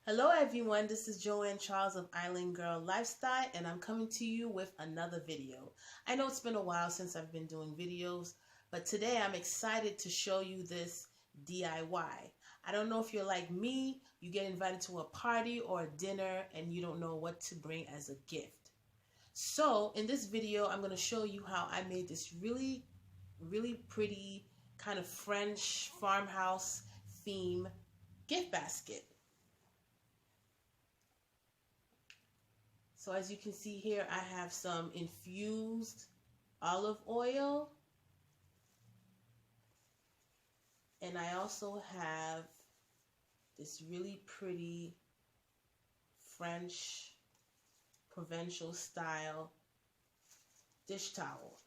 Hello everyone, this is Joanne Charles of Island Girl Lifestyle and I'm coming to you with another video. I know it's been a while since I've been doing videos, but today I'm excited to show you this DIY. I don't know if you're like me, you get invited to a party or a dinner and you don't know what to bring as a gift. So in this video, I'm going to show you how I made this really pretty kind of French farmhouse theme gift basket. So as you can see here, I have some infused olive oil. And I also have this really pretty French provincial style dish towel.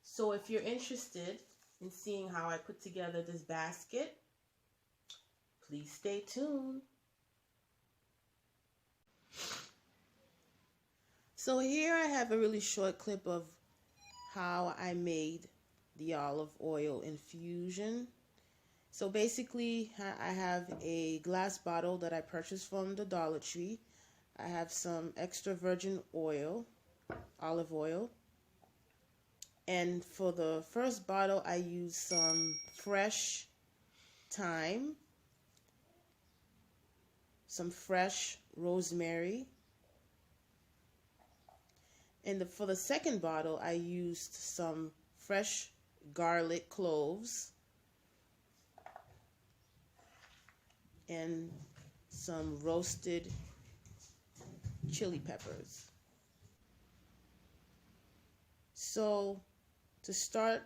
So if you're interested in seeing how I put together this basket, please stay tuned. So here I have a really short clip of how I made the olive oil infusion. So basically I have a glass bottle that I purchased from the Dollar Tree. I have some extra virgin oil, olive oil. And for the first bottle I used some fresh thyme, some fresh rosemary. And for the second bottle, I used some fresh garlic cloves and some roasted chili peppers. So to start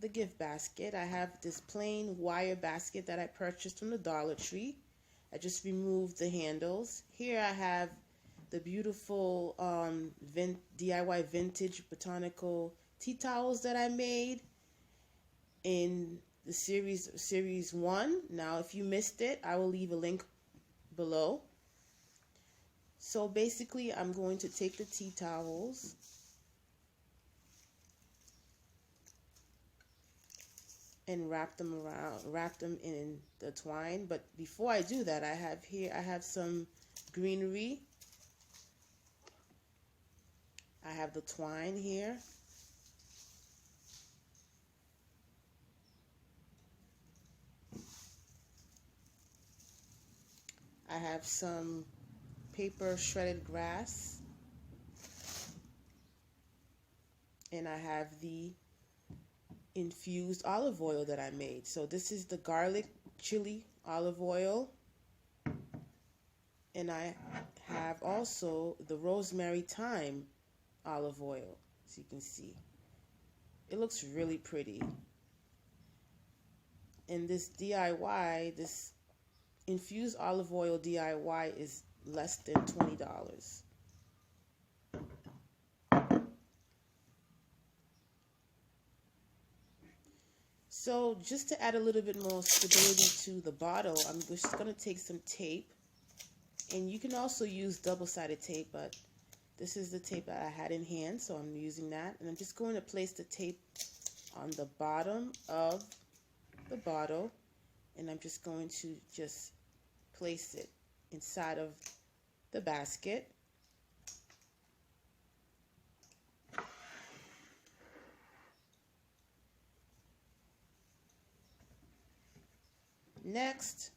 the gift basket, I have this plain wire basket that I purchased from the Dollar Tree. I just removed the handles. Here I have the beautiful DIY vintage botanical tea towels that I made in the series 1. Now if you missed it, I will leave a link below. So basically I'm going to take the tea towels and wrap them in the twine. But before I do that, I have some greenery. I have the twine here. I have some paper shredded grass. And I have the infused olive oil that I made. So this is the garlic chili olive oil. And I have also the rosemary thyme olive oil, as you can see. It looks really pretty. And this DIY, this infused olive oil DIY is less than $20. So just to add a little bit more stability to the bottle, I'm just going to take some tape. And you can also use double-sided tape, but this is the tape that I had in hand, so I'm using that. And I'm just going to place the tape on the bottom of the bottle, and I'm just going to just place it inside of the basket. Next,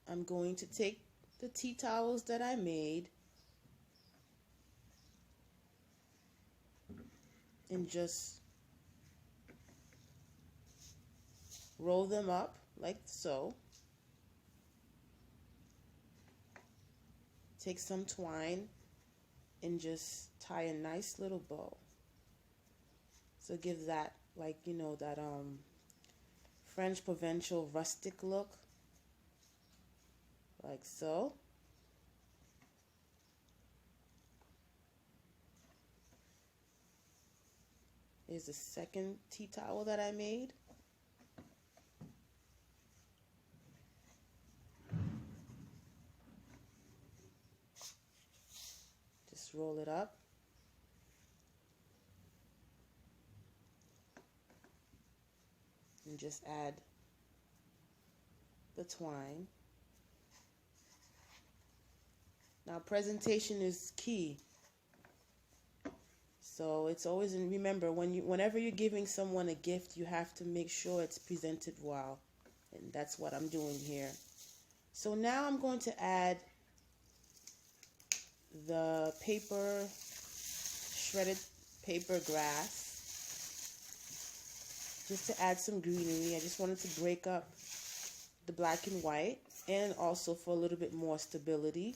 I'm going to take the tea towels that I made and just roll them up like so. Take some twine and just tie a nice little bow. So it gives that, like, you know, that French provincial rustic look, like so. Here's the second tea towel that I made. Just roll it up. And just add the twine. Now presentation is key. So it's always, remember, whenever you're giving someone a gift, you have to make sure it's presented well. And that's what I'm doing here. So now I'm going to add the paper, shredded paper grass, just to add some greenery. I just wanted to break up the black and white, and also for a little bit more stability.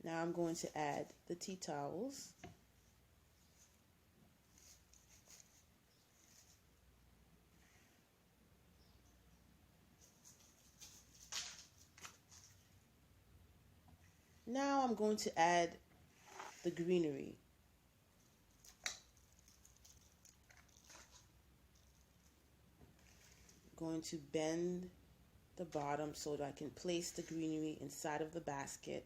Now I'm going to add the tea towels. Now I'm going to add the greenery. I'm going to bend the bottom so that I can place the greenery inside of the basket.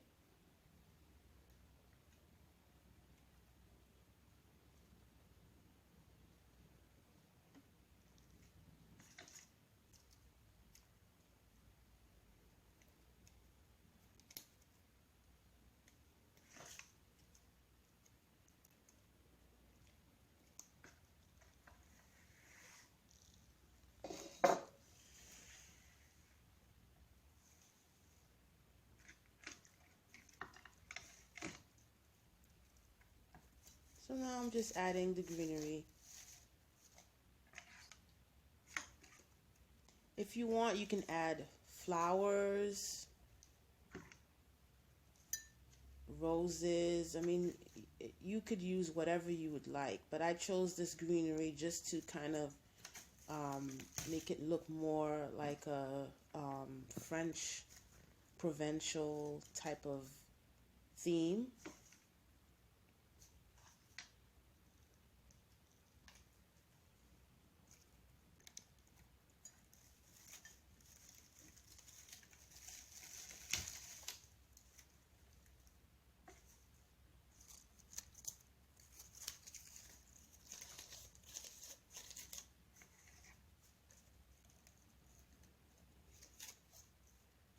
So now I'm just adding the greenery. If you want, you can add flowers, roses. I mean, you could use whatever you would like, but I chose this greenery just to kind of make it look more like a French provincial type of theme.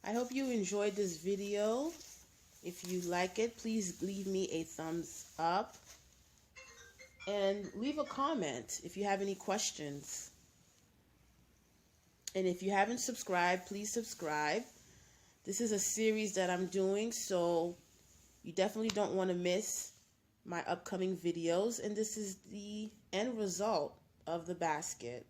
I hope you enjoyed this video. If you like it, please leave me a thumbs up and leave a comment if you have any questions. And if you haven't subscribed, please subscribe. This is a series that I'm doing, so you definitely don't want to miss my upcoming videos. And this is the end result of the basket.